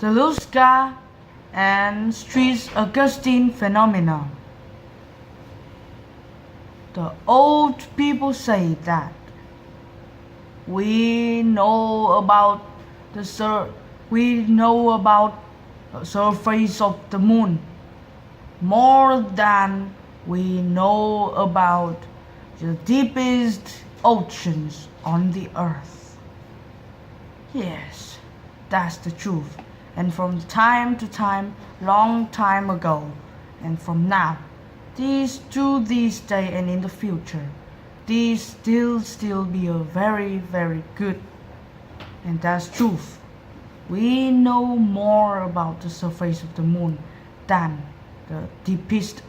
The Lusca and St Augustine phenomenon. The old people say that we know about the surface of the moon more than we know about the deepest oceans on the earth. Yes, that's the truth. And from time to time, long time ago, and from now, to this day and in the future, these still be a very, very good. And that's truth. We know more about the surface of the moon than the deepest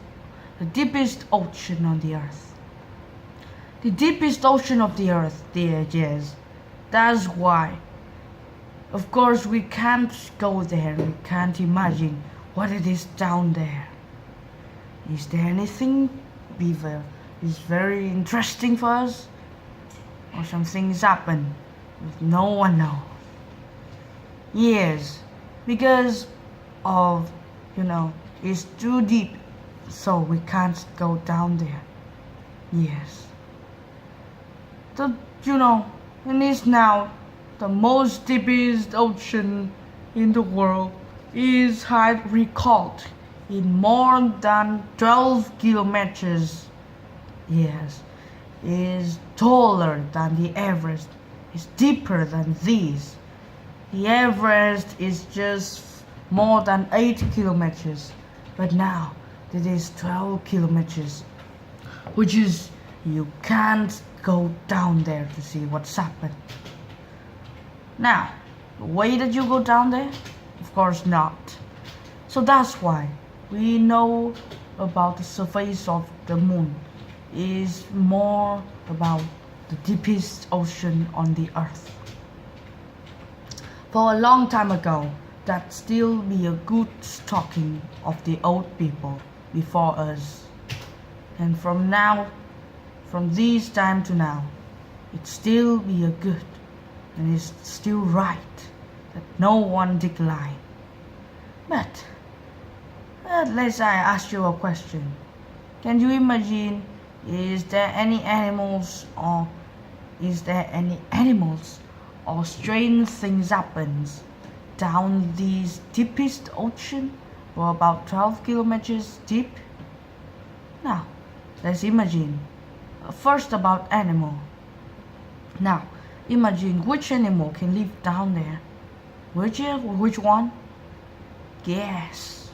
ocean on the earth. The deepest ocean of the earth, yes. That's why. Of course, we can't go there. We can't imagine what it is down there. Is there anything is very interesting for us? Or something's happened that no one knows? Yes, because of, it's too deep, so we can't go down there. Yes. And it's now the most deepest ocean in the world is recorded in more than 12 kilometers. Yes, is taller than the Everest, is deeper than these. The Everest is just more than 8 kilometers, but now it is 12 kilometers, which is you can't go down there to see what's happened. Now, the way that you go down there? Of course not. So that's why we know about the surface of the moon is more about the deepest ocean on the earth. For a long time ago, that still be a good talking of the old people before us. And from this time to now, it still be a good. And it's still right that no one decline. But let's ask you a question. Can you imagine, is there any animals or strange things happens down this deepest ocean for about 12 kilometers deep? Now, let's imagine. First about animal. Now, imagine which animal can live down there. Which one? Guess.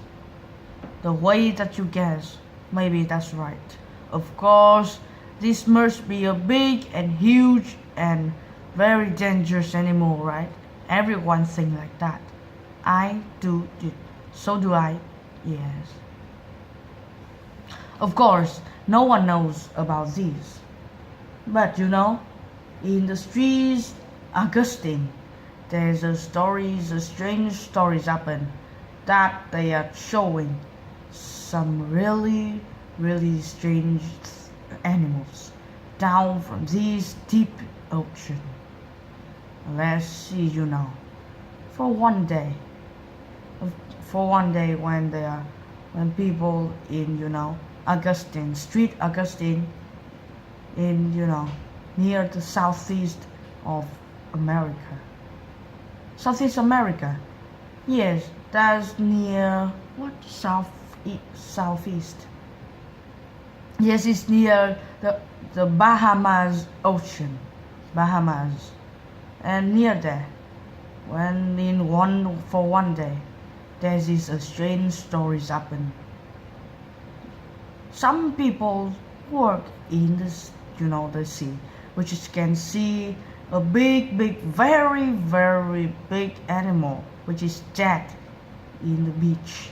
The way that you guess, maybe that's right. Of course, this must be a big and huge and very dangerous animal, right? Everyone thinks like that. I do. So do I. Yes. Of course, no one knows about these. But in the St Augustine, there's strange stories happen that they are showing some really, really strange animals down from this deep ocean. Let's see, for one day when people in St Augustine in near the southeast of America. Southeast America. Yes, that's near southeast. Yes, it's near the Bahamas Ocean. Bahamas. And near there, for one day, there's this strange stories happen. Some people work in this, the sea, which can see a big, very, very big animal, which is dead in the beach.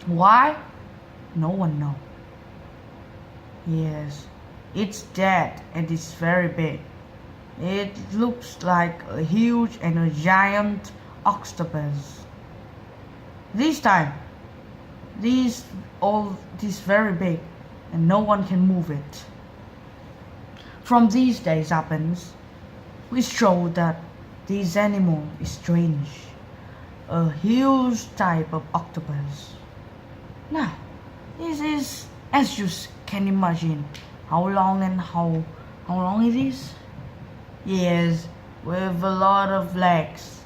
Why? No one knows. Yes, it's dead and it's very big. It looks like a huge and a giant octopus. This time, this very big, and no one can move it. From these days happens, we show that this animal is strange. a huge type of octopus. Now, this is, as you can imagine, how long and how long it is? Yes, with a lot of legs.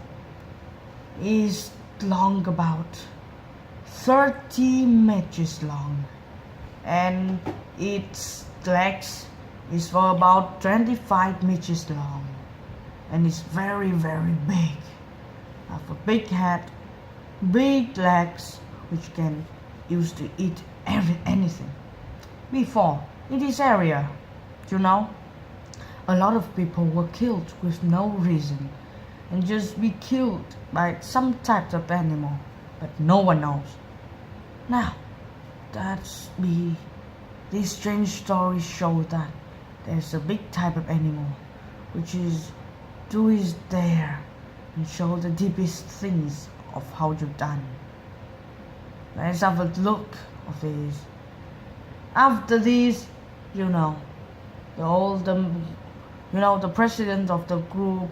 It's long, about 30 meters long, and its legs is for about 25 meters long, and it's very big. Have a big head, big legs, which can use to eat anything. Before, in this area, a lot of people were killed with no reason, and just be killed by some type of animal, but no one knows. Now, these strange stories show that there's a big type of animal which is there and show the deepest things of how you've done. Let's have a look of these. After this, the president of the group,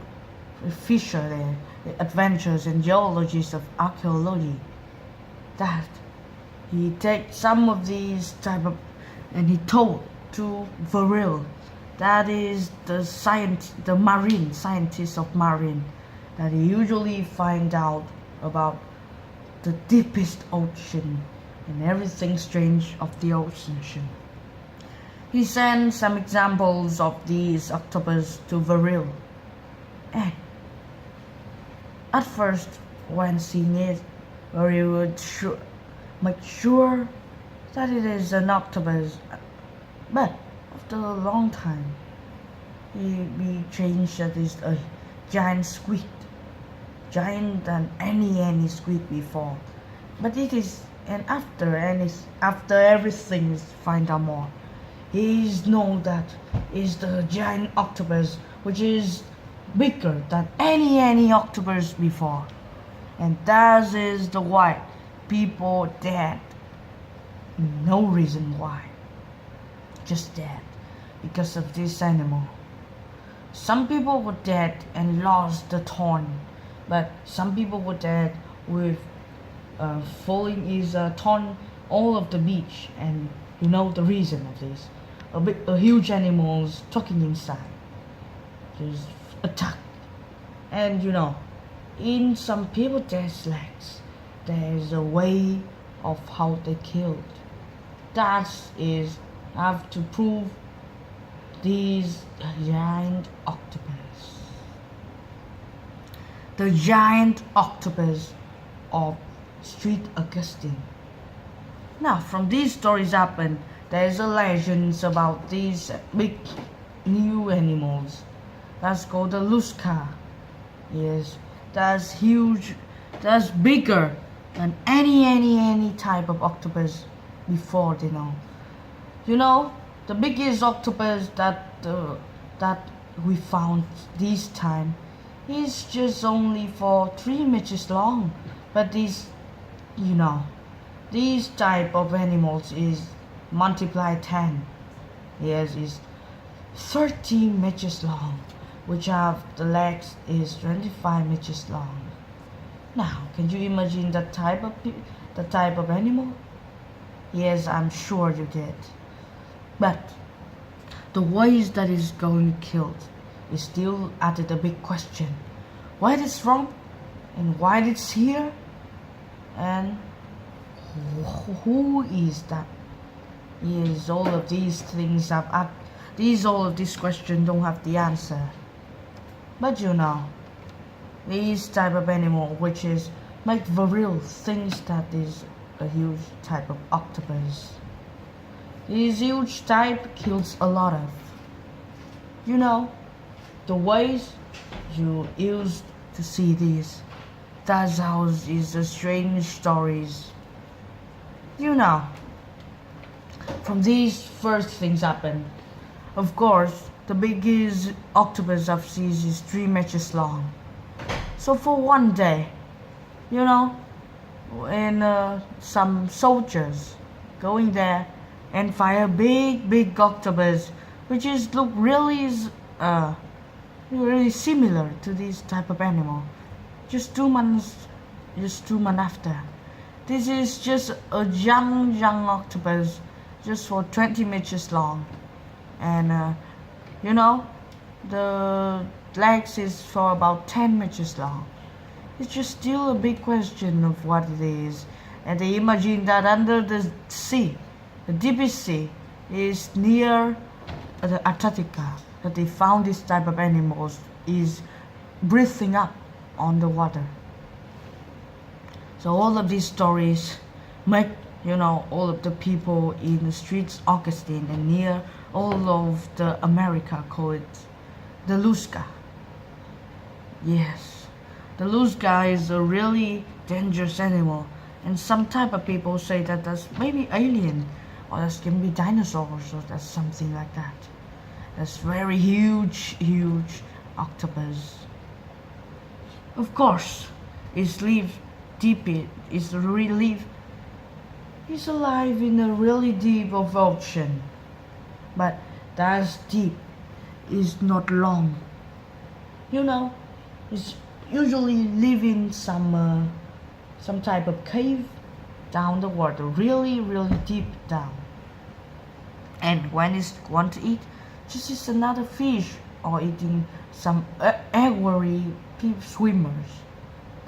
Fisher there, the adventures and geologists of archaeology, that he take some of these type of, and he told to Varil, that is the marine scientist of marine, that he usually find out about the deepest ocean and everything strange of the ocean. He sent some examples of these octopus to Varil, and at first, when seeing it, Varil would make sure that it is an octopus, but after a long time, he changed that it's a giant squid, giant than any squid before. But it is, and after everything is find out more, he know that is the giant octopus, which is bigger than any octopus before, and that is the why people dead. No reason why, just dead because of this animal. Some people were dead and lost the thorn, but some people were dead with falling his thorn all of the beach, and the reason of this. A huge animals talking inside, just attack, and in some people there's legs. There's a way of how they killed. That is, have to prove these giant octopus. The giant octopus of St Augustine. Now, from these stories happen, there's a legends about these big new animals. That's called the Lusca. Yes, that's huge. That's bigger than any type of octopus before. The biggest octopus that we found this time is just only for 3 meters long. But these type of animals is multiply 10. Yes, is 30 meters long, which have the legs is 25 meters long. Now, can you imagine the type of animal? Yes, I'm sure you did. But the ways that is going killed is still added a big question. Why it's wrong, and why it's here, and who is that? Yes, all of these things all of these questions don't have the answer. But these type of animal which is make Varil thinks that is a huge type of octopus. This huge type kills a lot of. The ways you used to see this. That's how is the strange stories. From these first things happen. Of course, the biggest octopus I've seen is 3 meters long. So for one day, and some soldiers going there and fire a big octopus, which is look really similar to this type of animal. Just 2 months just 2 months after. This is just a young octopus, just for 20 meters long, and you know, the legs is for about 10 meters long. It's just still a big question of what it is, and they imagine that under the sea, the deepest sea, is near the Antarctica, that they found this type of animals is breathing up on the water. So all of these stories make, all of the people in the streets Augustine and near all of the America call it the Lusca. Yes, the Lusca is a really dangerous animal, and some type of people say that that's maybe alien, or that can be dinosaurs, or that's something like that. That's very huge octopus. Of course, it's live deep. It's really He's alive in a really deep of ocean, but that deep is not long. It's usually live in some type of cave down the water, really deep down. And when it's want to eat, just is another fish or eating some aguary swimmers.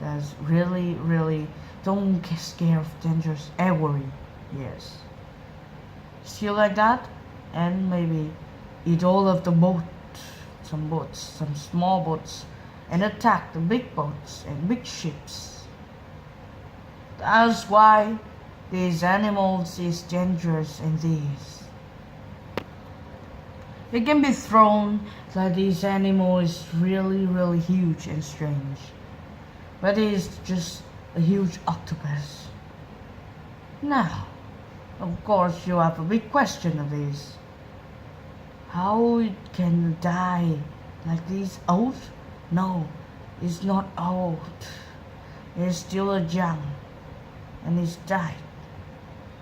That's really don't get scared of dangerous aguary. Yes. Still like that, and maybe eat all of the some small boats, and attack the big boats and big ships. That's why these animals is dangerous, and these. They can be thrown that this animal is really huge and strange. But it is just a huge octopus. Now, of course, you have a big question of this. How it can die like this old? No, it's not old. It's still a young, and it's died.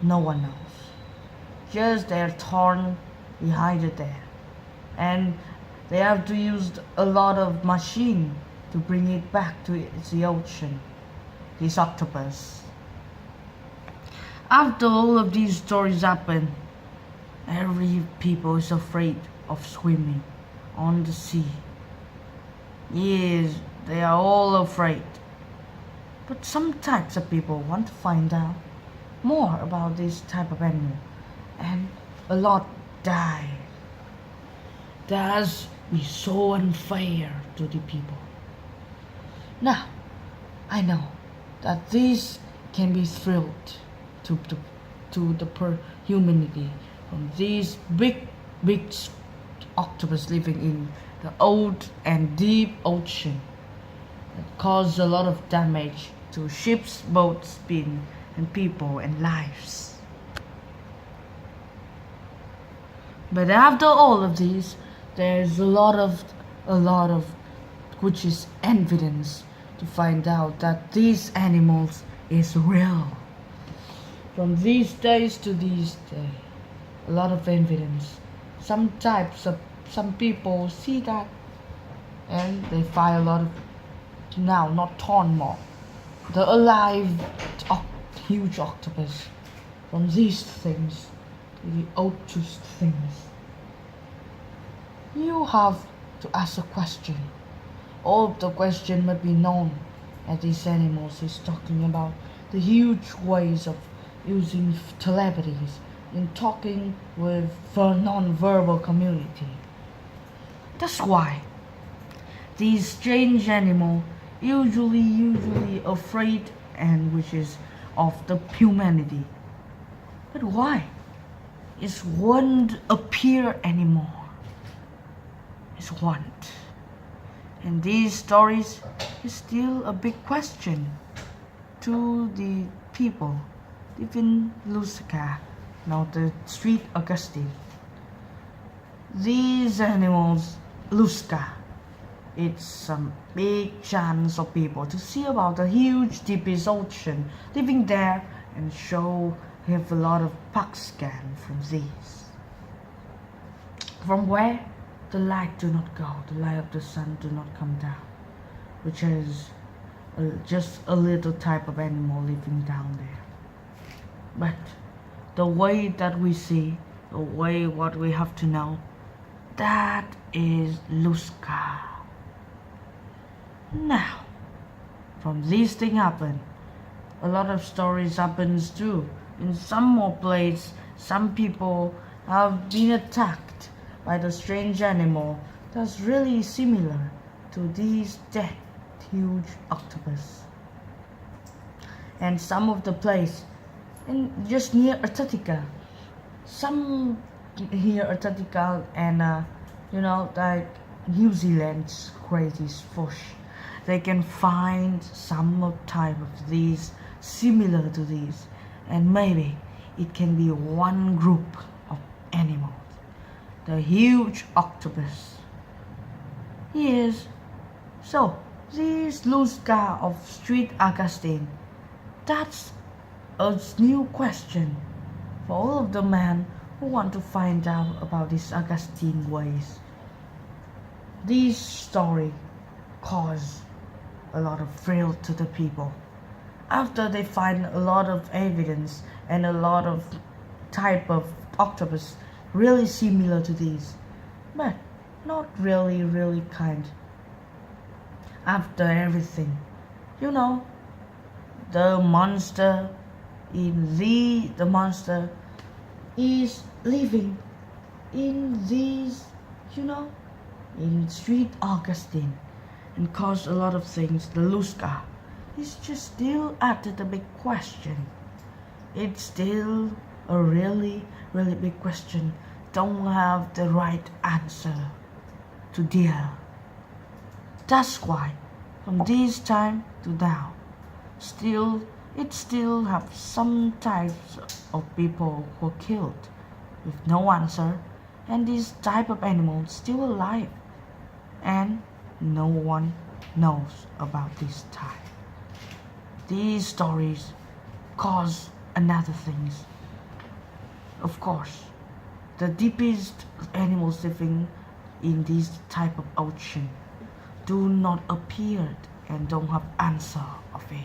No one knows. Just they're torn behind it there, and they have to use a lot of machine to bring it back to the ocean. This octopus. After all of these stories happen, every people is afraid of swimming on the sea. Yes, they are all afraid. But some types of people want to find out more about this type of animal, and a lot die. That's be so unfair to the people. Now, I know that this can be thrilled to the humanity from these big octopus living in the old and deep ocean that cause a lot of damage to ships, boats, and people and lives. But after all of these, there's a lot of which is evidence to find out that these animals is real. From these days to these days, a lot of evidence. Some people see that, and they find a lot of now not torn more. The alive huge octopus. From these things to the oldest things, you have to ask a question. All of the question must be known, as these animals is talking about the huge ways of using telepathies in talking with non-verbal community. That's why these strange animals usually afraid, and which is of the humanity. But why? It won't appear anymore. It won't. And these stories is still a big question to the people living in Lusca, now the St Augustine. These animals, Lusca, it's some big chance of people to see about the huge deepest ocean living there, and have a lot of PAC scan from these. From where the light do not go, the light of the sun do not come down, which is just a little type of animal living down there. But the way that we see, the way what we have to know, that is Lusca. Now, from this thing happen, a lot of stories happens too. In some more places, some people have been attacked by the strange animal that's really similar to these dead huge octopus. And some of the place, in just near Antarctica, some here Antarctica and like New Zealand's crazy fish, they can find some type of these similar to these, and maybe it can be one group of animals, the huge octopus. Yes, so this Lusca of St Augustine, that's a new question for all of the men who want to find out about these Augustine ways. This story caused a lot of thrill to the people. After they find a lot of evidence and a lot of type of octopus really similar to these, but not really kind. After everything, the monster the monster is living in these, in St Augustine, and caused a lot of things. The Lusca is just still added a big question. It's still a really big question. Don't have the right answer to deal. That's why from this time to now, it still have some types of people who are killed with no answer, and this type of animal still alive, and no one knows about this type. These stories cause another things. Of course, the deepest animals living in this type of ocean do not appear and don't have answer of it.